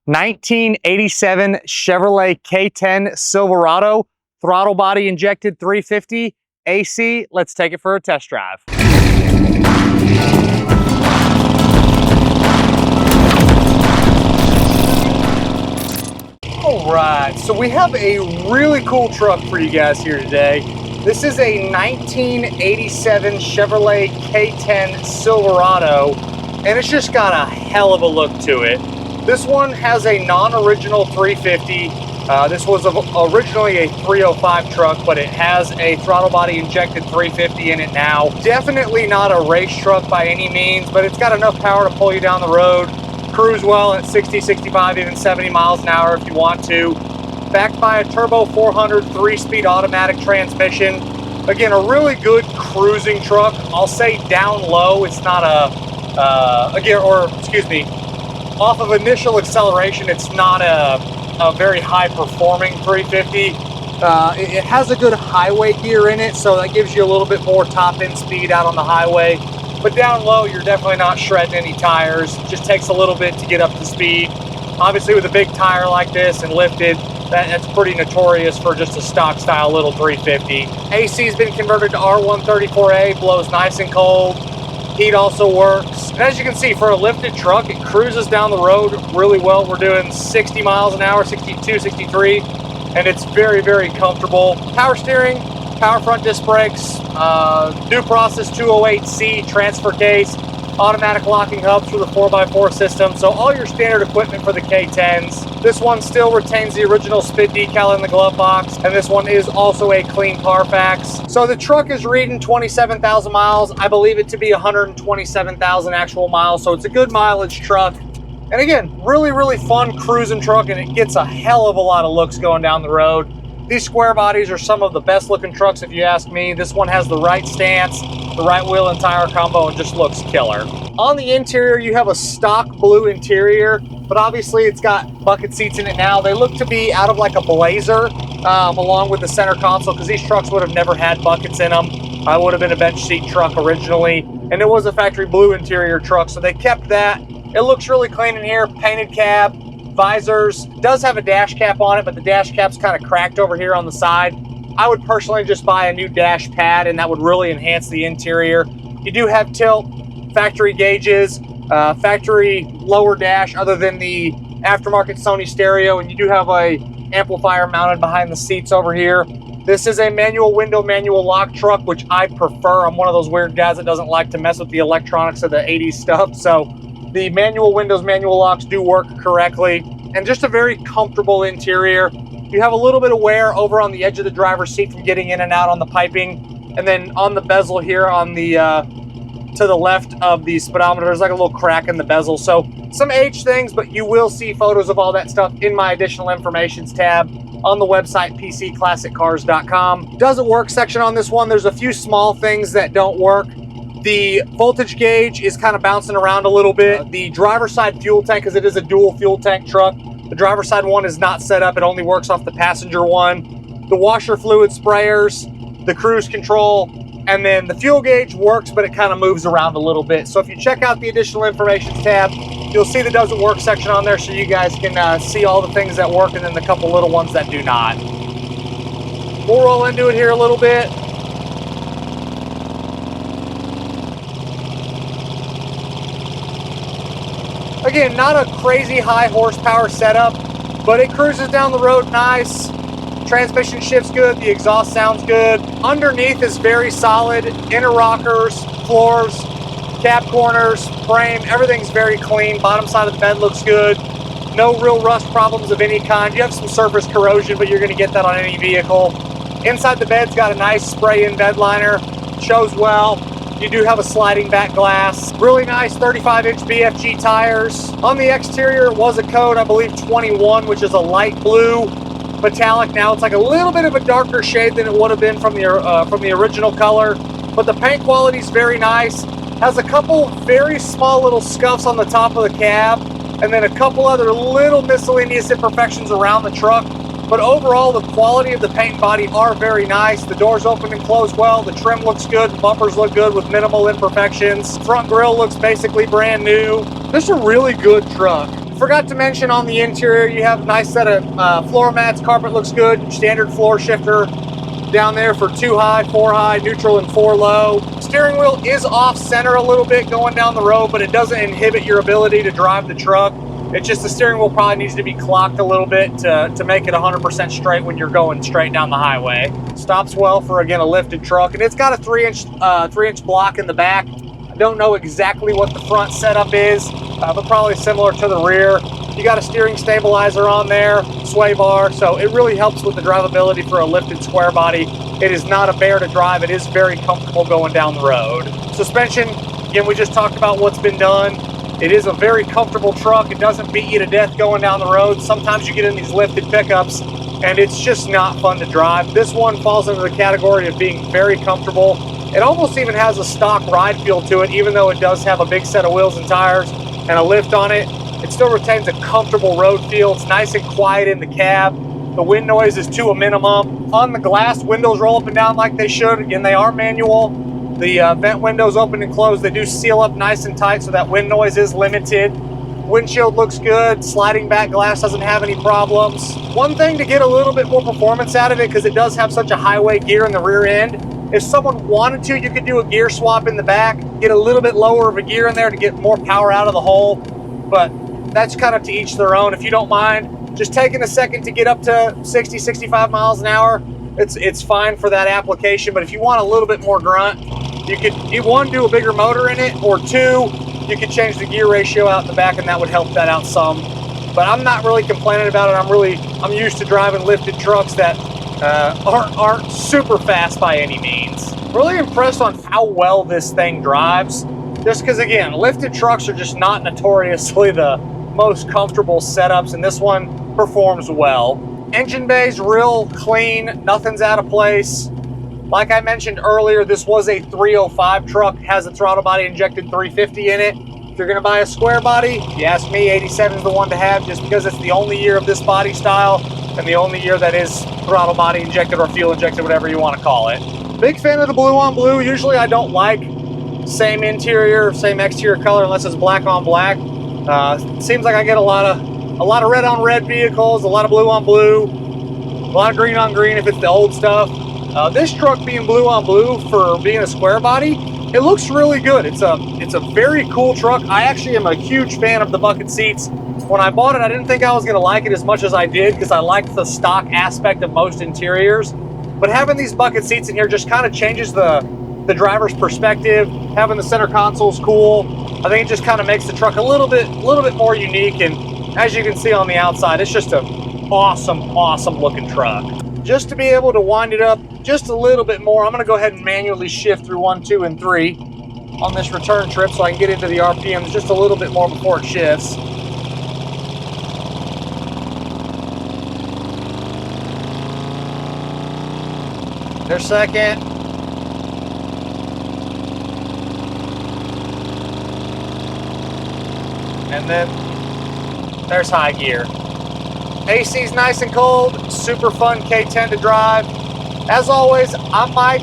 1987 Chevrolet K10 Silverado, throttle body injected 350 AC. Let's take it for a test drive. All right, so we have a really cool truck for you guys here today. This is a 1987 Chevrolet K10 Silverado, and it's just got a hell of a look to it. This one has a non-original 350. This was originally a 305 truck, but it has a throttle body injected 350 in it now. Definitely not a race truck by any means, but it's got enough power to pull you down the road, cruise well at 60, 65, even 70 miles an hour if you want to. Backed by a turbo 400 3-speed automatic transmission. Again, a really good cruising truck. I'll say down low, it's not off of initial acceleration, it's not a very high performing 350. It has a good highway gear in it, so that gives you a little bit more top end speed out on the highway. But down low, you're definitely not shredding any tires. It just takes a little bit to get up to speed. Obviously with a big tire like this and lifted, that's pretty notorious for just a stock style little 350. AC's been converted to R134A, blows nice and cold. Heat also works. And as you can see, for a lifted truck, it cruises down the road really well. We're doing 60 miles an hour, 62, 63, and it's very, very comfortable. Power steering, power front disc brakes, New Process 208C transfer case, automatic locking hubs for the 4x4 system. So all your standard equipment for the K10s. This one still retains the original SPID decal in the glove box, and this one is also a clean Carfax. So the truck is reading 27,000 miles. I believe it to be 127,000 actual miles, so it's a good mileage truck. And again, really, really fun cruising truck, and it gets a hell of a lot of looks going down the road. These square bodies are some of the best looking trucks if you ask me. This one has the right stance, the right wheel and tire combo, and just looks killer. On the interior, you have a stock blue interior, but obviously it's got bucket seats in it now. They look to be out of like a Blazer, along with the center console, because these trucks would have never had buckets in them. It would have been a bench seat truck originally, and it was a factory blue interior truck, so they kept that. It looks really clean in here, painted cab, visors. It does have a dash cap on it, but the dash cap's kind of cracked over here on the side. I would personally just buy a new dash pad, and that would really enhance the interior. You do have tilt, factory gauges, factory lower dash other than the aftermarket Sony stereo, and you do have a amplifier mounted behind the seats over here. This is a manual window, manual lock truck, which I prefer. I'm one of those weird guys that doesn't like to mess with the electronics of the 80s stuff, so the manual windows, manual locks do work correctly, and just a very comfortable interior. You have a little bit of wear over on the edge of the driver's seat from getting in and out on the piping, and then on the bezel here on the to the left of the speedometer, there's like a little crack in the bezel. So some age things, but you will see photos of all that stuff in my additional informations tab on the website pcclassiccars.com. Doesn't work section on this one. There's a few small things that don't work. The voltage gauge is kind of bouncing around a little bit. The driver's side fuel tank, because it is a dual fuel tank truck, the driver's side one is not set up. It only works off the passenger one. The washer fluid sprayers, the cruise control, and then the fuel gauge works, but it kind of moves around a little bit. So if you check out the additional information tab, you'll see the doesn't work section on there, so you guys can see all the things that work and then the couple little ones that do not. We'll roll into it here a little bit. Again, not a crazy high horsepower setup, but it cruises down the road nice. Transmission shifts good, the exhaust sounds good. Underneath is very solid. Inner rockers, floors, cab corners, frame, everything's very clean. Bottom side of the bed looks good. No real rust problems of any kind. You have some surface corrosion, but you're gonna get that on any vehicle. Inside the bed's got a nice spray-in bed liner, shows well. You do have a sliding back glass. Really nice 35-inch BFG tires. On the exterior, it was a code, I believe 21, which is a light blue metallic. Now it's like a little bit of a darker shade than it would have been from the original color. But the paint quality is very nice. Has a couple very small little scuffs on the top of the cab, and then a couple other little miscellaneous imperfections around the truck. But overall, the quality of the paint and body are very nice. The doors open and close well. The trim looks good. The bumpers look good with minimal imperfections. Front grille looks basically brand new. This is a really good truck. Forgot to mention on the interior, you have a nice set of floor mats. Carpet looks good. Standard floor shifter down there for 2 high, 4 high, neutral, and 4 low. Steering wheel is off center a little bit going down the road, but it doesn't inhibit your ability to drive the truck. It's just the steering wheel probably needs to be clocked a little bit to make it 100% straight when you're going straight down the highway. Stops well for, again, a lifted truck, and it's got a 3-inch block in the back. I don't know exactly what the front setup is, but probably similar to the rear. You got a steering stabilizer on there, sway bar, so it really helps with the drivability for a lifted square body. It is not a bear to drive. It is very comfortable going down the road. Suspension, again, we just talked about what's been done. It is a very comfortable truck. It doesn't beat you to death going down the road. Sometimes you get in these lifted pickups and it's just not fun to drive. This one falls into the category of being very comfortable. It almost even has a stock ride feel to it, even though it does have a big set of wheels and tires and a lift on it. It still retains a comfortable road feel. It's nice and quiet in the cab. The wind noise is to a minimum. On the glass, windows roll up and down like they should. Again, they are manual. The vent windows open and close. They do seal up nice and tight, so that wind noise is limited. Windshield looks good. Sliding back glass doesn't have any problems. One thing to get a little bit more performance out of it, because it does have such a highway gear in the rear end, if someone wanted to, you could do a gear swap in the back, get a little bit lower of a gear in there to get more power out of the hole, but that's kind of to each their own. If you don't mind just taking a second to get up to 60, 65 miles an hour, it's fine for that application. But if you want a little bit more grunt, you could, one, do a bigger motor in it, or two, you could change the gear ratio out in the back, and that would help that out some. But I'm not really complaining about it. I'm used to driving lifted trucks that aren't super fast by any means. Really impressed on how well this thing drives. Just because, again, lifted trucks are just not notoriously the most comfortable setups, and this one performs well. Engine bay's real clean, nothing's out of place. Like I mentioned earlier, this was a 305 truck, has a throttle body injected 350 in it. If you're gonna buy a square body, if you ask me, 87 is the one to have, just because it's the only year of this body style and the only year that is throttle body injected or fuel injected, whatever you want to call it. Big fan of the blue on blue. Usually I don't like same interior, same exterior color unless it's black on black. Seems like I get a lot of red on red vehicles, a lot of blue on blue, a lot of green on green if it's the old stuff. This truck being blue on blue for being a square body, it looks really good. It's a very cool truck. I actually am a huge fan of the bucket seats. When I bought it, I didn't think I was gonna like it as much as I did, because I liked the stock aspect of most interiors. But having these bucket seats in here just kind of changes the driver's perspective. Having the center console is cool. I think it just kind of makes the truck a little bit more unique. And as you can see on the outside, it's just an awesome looking truck. Just to be able to wind it up just a little bit more, I'm gonna go ahead and manually shift through 1, 2, and 3 on this return trip so I can get into the RPMs just a little bit more before it shifts. There's second. And then there's high gear. AC's nice and cold, super fun K10 to drive. As always, I'm Mike.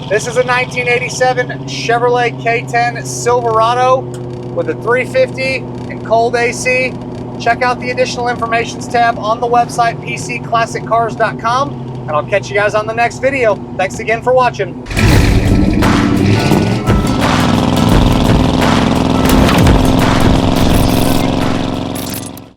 This is a 1987 Chevrolet K10 Silverado with a 350 and cold AC. Check out the additional informations tab on the website, pcclassiccars.com, and I'll catch you guys on the next video. Thanks again for watching.